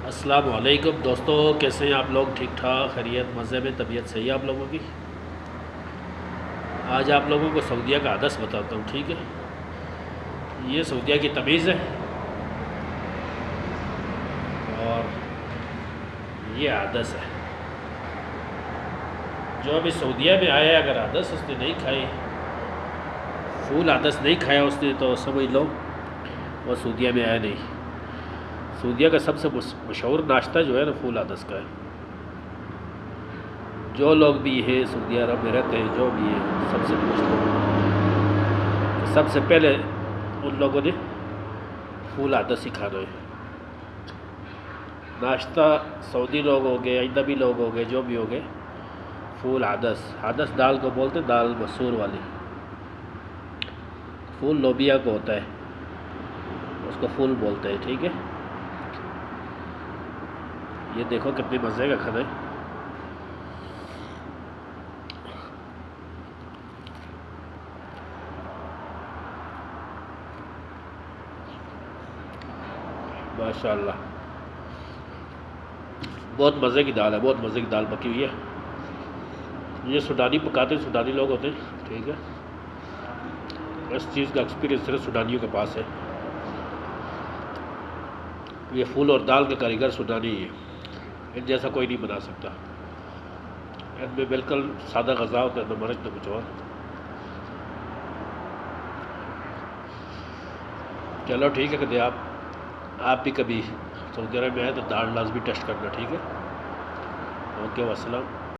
السلام علیکم دوستو، کیسے ہیں آپ لوگ؟ ٹھیک ٹھاک، خیریت، مزے میں، طبیعت صحیح ہے آپ لوگوں کی؟ آج آپ لوگوں کو سعودیہ کا حدث بتاتا ہوں، ٹھیک ہے؟ یہ سعودیہ کی تمیز ہے اور یہ حدث ہے۔ جو ابھی سعودیہ میں آیا ہے، اگر حدث اس نے نہیں کھائی، فول حدث نہیں کھایا اس نے، تو سمجھ لو وہ سعودیہ میں آیا نہیں۔ سعودیہ کا سب سے مشہور ناشتہ جو ہے نا، فول حدث کا ہے۔ جو لوگ بھی ہیں سعودی عرب میں رہتے ہیں، جو بھی ہیں، سب سے پوچھ لو کہ سب سے پہلے ان لوگوں نے فول حدث ہی کھانا ہے۔ ناشتہ سعودی لوگ ہو گئے، اجنبی لوگ ہو گئے، جو بھی ہو گئے، فول حدث۔ حدث دال کو بولتے، دال مسور والی۔ فول لوبیا کو ہوتا ہے، اس کو فول بولتے ہیں، ٹھیک ہے؟ یہ دیکھو کتنے مزے کا کھانا ہے۔ ماشاء اللہ، بہت مزے کی دال ہے، بہت مزے کی دال پکی ہوئی ہے۔ یہ سوڈانی پکاتے ہیں، سوڈانی لوگ ہوتے ہیں، ٹھیک ہے؟ اس چیز کا ایکسپیرینس صرف سوڈانیوں کے پاس ہے۔ یہ پھول اور دال کے کاریگر سوڈانی ہی ہے، ان جیسا کوئی نہیں بنا سکتا۔ ان میں بالکل سادہ غذا ہوتا ہے، نہ مرچ نہ کچھ اور۔ چلو ٹھیک ہے، کہتے آپ بھی کبھی سعودی عرب میں آئے تو دال لازمی ٹیسٹ کرنا، ٹھیک ہے؟ اوکے، والسلام۔